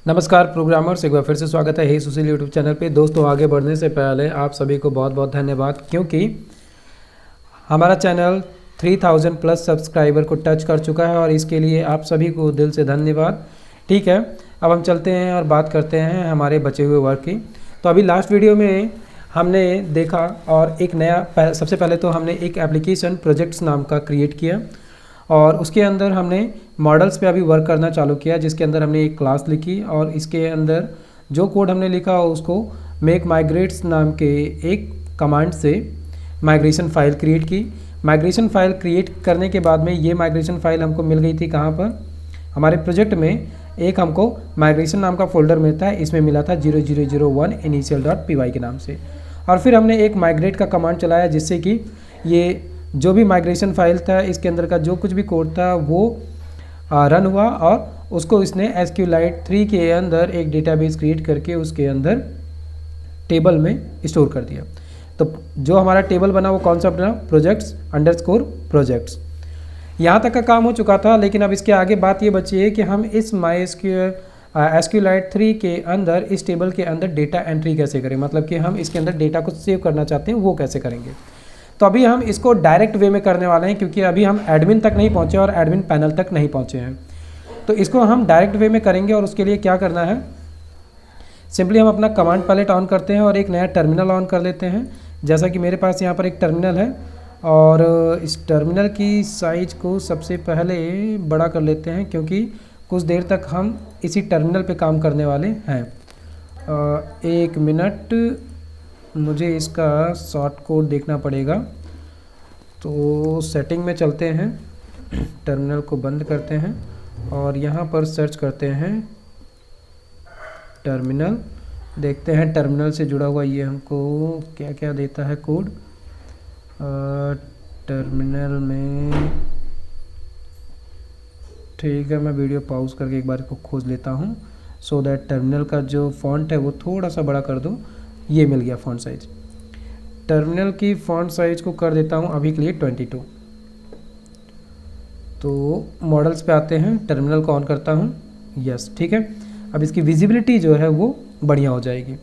नमस्कार प्रोग्रामर्स, एक बार फिर से स्वागत है हे सुशील यूट्यूब चैनल पे। दोस्तों, आगे बढ़ने से पहले आप सभी को बहुत बहुत धन्यवाद, क्योंकि हमारा चैनल 3000 प्लस सब्सक्राइबर को टच कर चुका है और इसके लिए आप सभी को दिल से धन्यवाद। ठीक है, अब हम चलते हैं और बात करते हैं हमारे बचे हुए वर्क की। तो अभी लास्ट वीडियो में हमने देखा और एक नया सबसे पहले तो हमने एक एप्लीकेशन प्रोजेक्ट्स नाम का क्रिएट किया और उसके अंदर हमने मॉडल्स पे अभी वर्क करना चालू किया, जिसके अंदर हमने एक क्लास लिखी और इसके अंदर जो कोड हमने लिखा उसको मेक माइग्रेट्स नाम के एक कमांड से माइग्रेशन फ़ाइल क्रिएट की। माइग्रेशन फ़ाइल क्रिएट करने के बाद में ये माइग्रेशन फ़ाइल हमको मिल गई थी कहाँ पर, हमारे प्रोजेक्ट में एक हमको माइग्रेशन नाम का फोल्डर मिलता है, इसमें मिला था 0001 initial.py के नाम से। और फिर हमने एक माइग्रेट का कमांड चलाया जिससे कि ये जो भी माइग्रेशन फाइल था इसके अंदर का जो कुछ भी कोड था वो रन हुआ और उसको इसने SQLite 3 के अंदर एक डेटाबेस क्रिएट करके उसके अंदर टेबल में स्टोर कर दिया। तो जो हमारा टेबल बना वो कौन सा बना, प्रोजेक्ट्स अंडरस्कोर प्रोजेक्ट्स। यहाँ तक का काम हो चुका था, लेकिन अब इसके आगे बात ये बची है कि हम इस SQLite 3 के अंदर इस टेबल के अंदर डेटा एंट्री कैसे करें, मतलब कि हम इसके अंदर डेटा को सेव करना चाहते हैं वो कैसे करेंगे। तो अभी हम इसको डायरेक्ट वे में करने वाले हैं, क्योंकि अभी हम एडमिन तक नहीं पहुँचे और एडमिन पैनल तक नहीं पहुँचे हैं। तो इसको हम डायरेक्ट वे में करेंगे और उसके लिए क्या करना है, सिंपली हम अपना कमांड पैलेट ऑन करते हैं और एक नया टर्मिनल ऑन कर लेते हैं। जैसा कि मेरे पास यहाँ पर एक टर्मिनल है और इस टर्मिनल की साइज को सबसे पहले बड़ा कर लेते हैं, क्योंकि कुछ देर तक हम इसी टर्मिनल पे काम करने वाले हैं। 1 मिनट, मुझे इसका शॉर्ट कोड देखना पड़ेगा। तो सेटिंग में चलते हैं, टर्मिनल को बंद करते हैं और यहाँ पर सर्च करते हैं टर्मिनल। देखते हैं टर्मिनल से जुड़ा हुआ ये हमको क्या क्या देता है कोड। टर्मिनल में ठीक है, मैं वीडियो पॉज करके एक बार इसको खोज लेता हूँ सो दैट टर्मिनल का जो फॉन्ट है वो थोड़ा सा बड़ा कर दूँ। ये मिल गया फॉन्ट साइज। टर्मिनल की फॉन्ट साइज को कर देता हूँ अभी के लिए 22। तो मॉडल्स पे आते हैं, टर्मिनल को ऑन करता हूँ, यस ठीक है। अब इसकी विजिबिलिटी जो है वो बढ़िया हो जाएगी।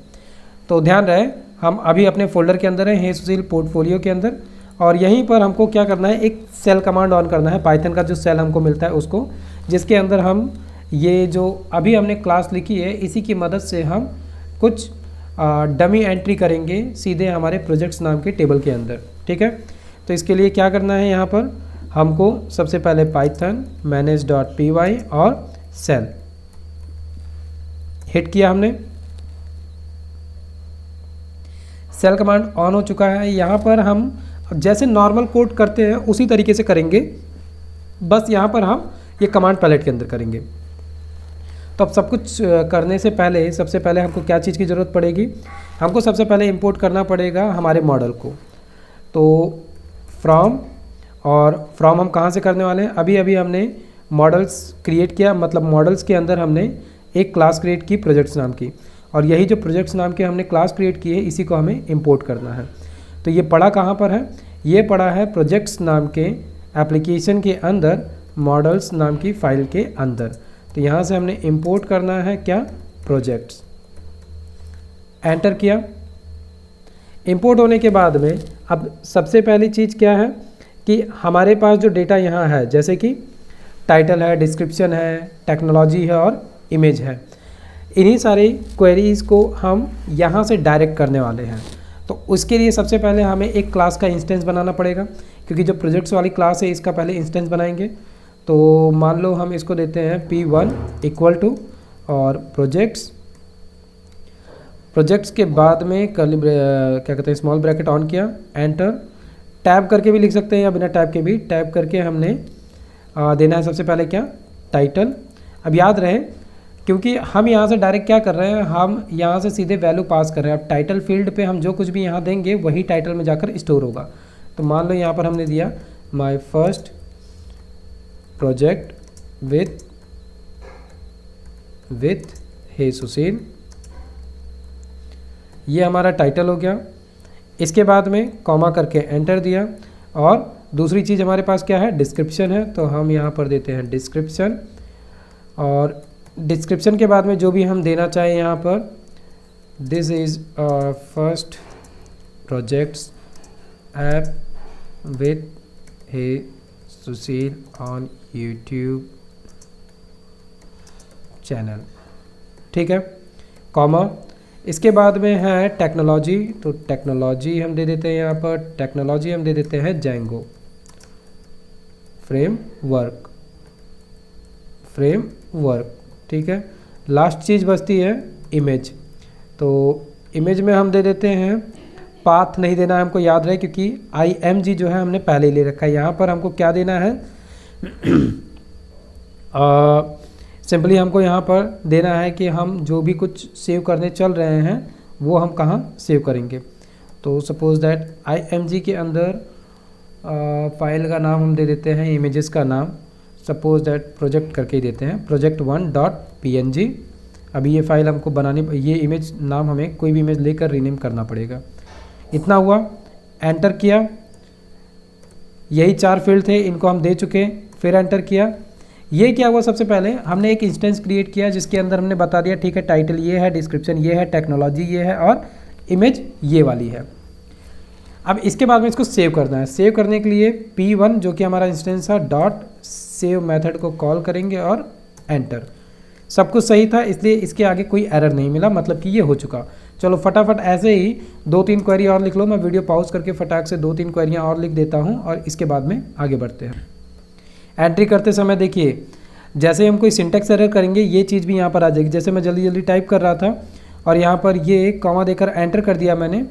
तो ध्यान रहे हम अभी अपने फोल्डर के अंदर हैं, हे सुशील पोर्टफोलियो के अंदर, और यहीं पर हमको क्या करना है, एक सेल कमांड ऑन करना है, पाइथन का जो सेल हमको मिलता है उसको, जिसके अंदर हम ये जो अभी हमने क्लास लिखी है इसी की मदद से हम कुछ डमी एंट्री करेंगे सीधे हमारे प्रोजेक्ट्स नाम के टेबल के अंदर। ठीक है, तो इसके लिए क्या करना है, यहाँ पर हमको सबसे पहले पाइथन manage.py और सेल हिट किया हमने। सेल कमांड ऑन हो चुका है। यहाँ पर हम जैसे नॉर्मल कोड करते हैं उसी तरीके से करेंगे, बस यहाँ पर हम ये कमांड पैलेट के अंदर करेंगे। तो अब सब कुछ करने से पहले सबसे पहले हमको क्या चीज़ की ज़रूरत पड़ेगी, हमको सबसे पहले इंपोर्ट करना पड़ेगा हमारे मॉडल को। तो फ्रॉम, और फ्रॉम हम कहाँ से करने वाले हैं, अभी अभी हमने मॉडल्स क्रिएट किया, मतलब मॉडल्स के अंदर हमने एक क्लास क्रिएट की प्रोजेक्ट्स नाम की, और यही जो प्रोजेक्ट्स नाम के हमने क्लास क्रिएट की है इसी को हमें इंपोर्ट करना है। तो ये पड़ा कहाँ पर है, ये पड़ा है प्रोजेक्ट्स नाम के एप्लीकेशन के अंदर, मॉडल्स नाम की फ़ाइल के अंदर। तो यहाँ से हमने इंपोर्ट करना है क्या, प्रोजेक्ट्स, एंटर किया। इंपोर्ट होने के बाद में अब सबसे पहली चीज़ क्या है कि हमारे पास जो डेटा यहाँ है, जैसे कि टाइटल है, डिस्क्रिप्शन है, टेक्नोलॉजी है और इमेज है, इन्हीं सारी क्वेरीज़ को हम यहाँ से डायरेक्ट करने वाले हैं। तो उसके लिए सबसे पहले हमें एक क्लास का इंस्टेंस बनाना पड़ेगा, क्योंकि जो प्रोजेक्ट्स वाली क्लास है इसका पहले इंस्टेंस बनाएंगे। तो मान लो हम इसको देते हैं P1 इक्वल टू और प्रोजेक्ट्स के बाद में क्या कहते हैं, स्मॉल ब्रैकेट ऑन किया, एंटर, टैब करके भी लिख सकते हैं या बिना टैब के भी, टैब करके हमने देना है सबसे पहले क्या, टाइटल। अब याद रहे क्योंकि हम यहाँ से डायरेक्ट क्या कर रहे हैं, हम यहाँ से सीधे वैल्यू पास कर रहे हैं। अब टाइटल फील्ड पे हम जो कुछ भी यहाँ देंगे वही टाइटल में जाकर स्टोर होगा। तो मान लो यहाँ पर हमने दिया my first project with hey सुशील, ये हमारा टाइटल हो गया। इसके बाद में कॉमा करके एंटर दिया, और दूसरी चीज़ हमारे पास क्या है, डिस्क्रिप्शन है। तो हम यहाँ पर देते हैं डिस्क्रिप्शन, और डिस्क्रिप्शन के बाद में जो भी हम देना चाहें यहाँ पर, this is first projects app with hey Sushil on YouTube channel, ठीक है, कॉमा। इसके बाद में है टेक्नोलॉजी, तो टेक्नोलॉजी हम दे देते हैं यहाँ पर, टेक्नोलॉजी हम दे देते हैं जेंगो फ्रेमवर्क, ठीक है। लास्ट चीज़ बचती है इमेज, तो इमेज में हम दे देते हैं, पाथ नहीं देना है हमको, याद रहे, क्योंकि IMG जो है हमने पहले ही ले रखा है। यहाँ पर हमको क्या देना है सिंपली हमको यहाँ पर देना है कि हम जो भी कुछ सेव करने चल रहे हैं वो हम कहाँ सेव करेंगे। तो सपोज़ दैट IMG के अंदर फाइल का नाम हम दे देते हैं, इमेजेस का नाम सपोज़ दैट प्रोजेक्ट करके ही देते हैं, project1.png। अभी ये फाइल हमको बनानी, ये इमेज नाम हमें कोई भी इमेज लेकर रीनेम करना पड़ेगा। इतना हुआ, एंटर किया, यही 4 फील्ड थे, इनको हम दे चुके, फिर एंटर किया। ये क्या हुआ, सबसे पहले हमने एक इंस्टेंस क्रिएट किया जिसके अंदर हमने बता दिया, ठीक है, टाइटल ये है, डिस्क्रिप्शन ये है, टेक्नोलॉजी ये है और इमेज ये वाली है। अब इसके बाद में इसको सेव करना है। सेव करने के लिए P1 जो कि हमारा इंस्टेंस था, डॉट सेव मेथड को कॉल करेंगे और एंटर। सब कुछ सही था, इसलिए इसके आगे कोई एरर नहीं मिला, मतलब कि ये हो चुका। चलो फटाफट ऐसे ही 2-3 क्वेरी और लिख लो, मैं वीडियो पॉज करके फटाक से 2-3 क्वेरियाँ और लिख देता हूँ और इसके बाद में आगे बढ़ते हैं। एंट्री करते समय देखिए, जैसे हम कोई सिंटेक्स एरर करेंगे ये चीज़ भी यहाँ पर आ जाएगी। जैसे मैं जल्दी जल्दी टाइप कर रहा था और यहाँ पर ये कॉमा देकर एंटर कर दिया मैंने,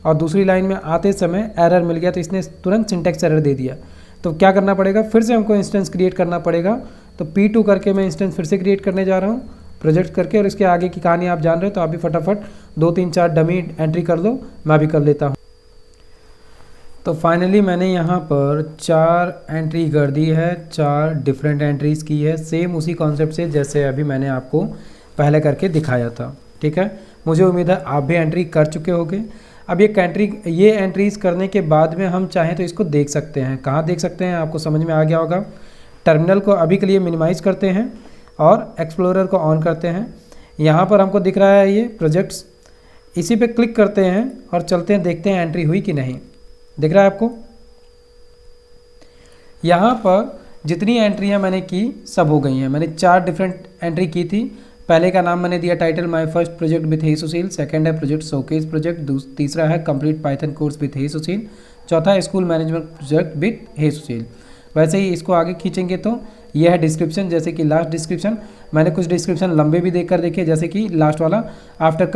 और दूसरी लाइन में आते समय एरर मिल गया तो इसने तुरंत सिंटेक्स एरर दे दिया। तो क्या करना पड़ेगा, फिर से हमको इंस्टेंस क्रिएट करना पड़ेगा। तो P2 करके मैं इंस्टेंस फिर से क्रिएट करने जा रहा हूँ, प्रोजेक्ट करके, और इसके आगे की कहानी आप जान रहे हो तो आप भी फटाफट 2-3-4 डमी एंट्री कर लो, मैं भी कर लेता हूँ। तो फाइनली मैंने यहाँ पर 4 एंट्री कर दी है, 4 डिफरेंट एंट्रीज़ की है, सेम उसी कॉन्सेप्ट से जैसे अभी मैंने आपको पहले करके दिखाया था, ठीक है। मुझे उम्मीद है आप भी एंट्री कर चुके होंगे। अब ये एंट्रीज़ करने के बाद में हम चाहें तो इसको देख सकते हैं। कहाँ देख सकते हैं, आपको समझ में आ गया होगा। टर्मिनल को अभी के लिए मिनिमाइज़ करते हैं और एक्सप्लोरर को ऑन करते हैं। यहाँ पर हमको दिख रहा है ये प्रोजेक्ट्स, इसी पे क्लिक करते हैं और चलते हैं, देखते हैं एंट्री हुई कि नहीं। दिख रहा है आपको, यहाँ पर जितनी एंट्रियाँ मैंने की सब हो गई हैं। मैंने 4 डिफरेंट एंट्री की थी। पहले का नाम मैंने दिया title my first project with hey Sushil, second है प्रोजेक्ट शोकेस प्रोजेक्ट, तीसरा है complete Python course with hey Sushil, चौथा है school management project with hey Sushil. वैसे ही इसको आगे खींचेंगे तो यह है डिस्क्रिप्शन, जैसे कि लास्ट डिस्क्रिप्शन। मैंने कुछ डिस्क्रिप्शन लंबे भी देखकर देखे, जैसे कि लास्ट वाला, after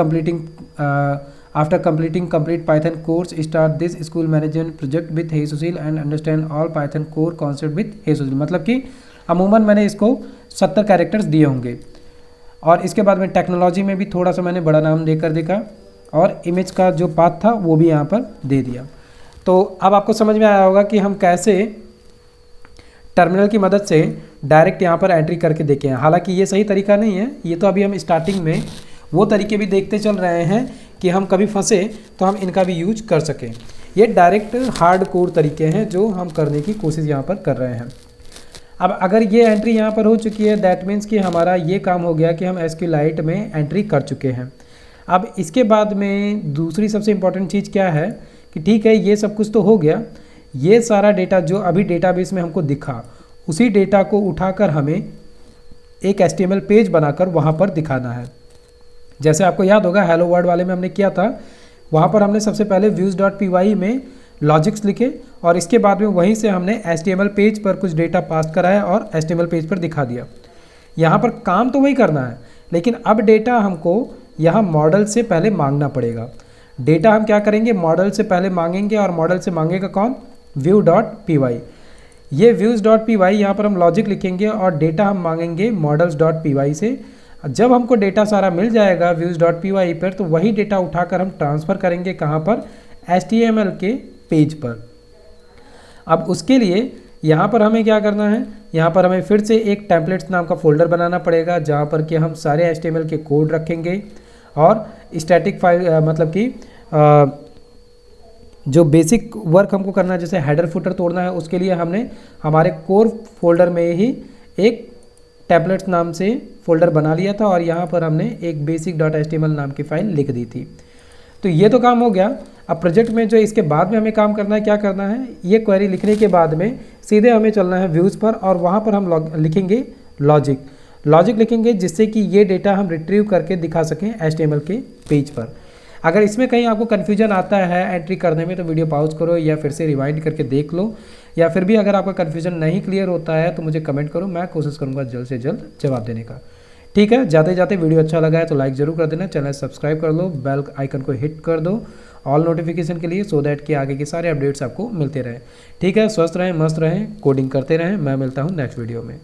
completing complete Python course start this school management project with hey Sushil and understand all python core concept with hey Sushil. मतलब कि अमूमन मैंने इसको 70 कैरेक्टर्स दिए होंगे। और इसके बाद में टेक्नोलॉजी में भी थोड़ा सा मैंने बड़ा नाम देकर देखा, और इमेज का जो पाथ था वो भी यहाँ पर दे दिया। तो अब आपको समझ में आया होगा कि हम कैसे टर्मिनल की मदद से डायरेक्ट यहाँ पर एंट्री करके देखें। हालांकि ये सही तरीका नहीं है, ये तो अभी हम स्टार्टिंग में वो तरीके भी देखते चल रहे हैं कि हम कभी फंसे तो हम इनका भी यूज कर सकें। ये डायरेक्ट हार्ड कोर तरीके हैं जो हम करने की कोशिश यहाँ पर कर रहे हैं। अब अगर ये एंट्री यहाँ पर हो चुकी है, दैट मीन्स कि हमारा ये काम हो गया कि हम SQLite में एंट्री कर चुके हैं। अब इसके बाद में दूसरी सबसे इम्पॉर्टेंट चीज़ क्या है कि ठीक है ये सब कुछ तो हो गया, ये सारा डेटा जो अभी डेटाबेस में हमको दिखा, उसी डेटा को उठाकर हमें एक HTML पेज बनाकर वहाँ पर दिखाना है। जैसे आपको याद होगा हेलो वर्ल्ड वाले में हमने किया था, वहाँ पर हमने सबसे पहले views.py में लॉजिक्स लिखे और इसके बाद में वहीं से हमने HTML पेज पर कुछ डेटा पास कराया और HTML पेज पर दिखा दिया। यहाँ पर काम तो वही करना है, लेकिन अब डेटा हमको यहाँ मॉडल से पहले मांगना पड़ेगा। डेटा हम क्या करेंगे, मॉडल से पहले मांगेंगे, और मॉडल से मांगेगा कौन, view.py। ये views.py यहाँ पर हम लॉजिक लिखेंगे और डेटा हम मांगेंगे models.py से। जब हमको डेटा सारा मिल जाएगा views.py पर, तो वही डेटा उठाकर हम ट्रांसफ़र करेंगे कहाँ पर, HTML के पेज पर। अब उसके लिए यहाँ पर हमें क्या करना है, यहाँ पर हमें फिर से एक टेम्पलेट्स नाम का फोल्डर बनाना पड़ेगा जहाँ पर कि हम सारे HTML के कोड रखेंगे और स्टैटिक फाइल मतलब कि जो बेसिक वर्क हमको करना है, जैसे हेडर फुटर तोड़ना है, उसके लिए हमने हमारे कोर फोल्डर में ही एक टैबलेट्स नाम से फोल्डर बना लिया था और यहाँ पर हमने एक basic.html नाम की फ़ाइल लिख दी थी। तो ये तो काम हो गया। अब प्रोजेक्ट में जो इसके बाद में हमें काम करना है, क्या करना है, ये क्वेरी लिखने के बाद में सीधे हमें चलना है व्यूज़ पर और वहाँ पर हम लिखेंगे लॉजिक लिखेंगे, जिससे कि ये डेटा हम रिट्रीव करके दिखा सकें HTML के पेज पर। अगर इसमें कहीं आपको कन्फ्यूजन आता है एंट्री करने में तो वीडियो पॉज करो या फिर से रिवाइंड करके देख लो, या फिर भी अगर आपका कन्फ्यूजन नहीं क्लियर होता है तो मुझे कमेंट करो, मैं कोशिश करूँगा जल्द से जल्द जवाब देने का। ठीक है, जाते जाते वीडियो अच्छा लगा है तो लाइक ज़रूर कर देना, चैनल सब्सक्राइब कर लो, बेल आइकन को हिट कर दो ऑल नोटिफिकेशन के लिए, सो दैट कि आगे के सारे अपडेट्स आपको मिलते रहें। ठीक है, स्वस्थ रहें, मस्त रहें, कोडिंग करते रहें। मैं मिलता हूँ नेक्स्ट वीडियो में।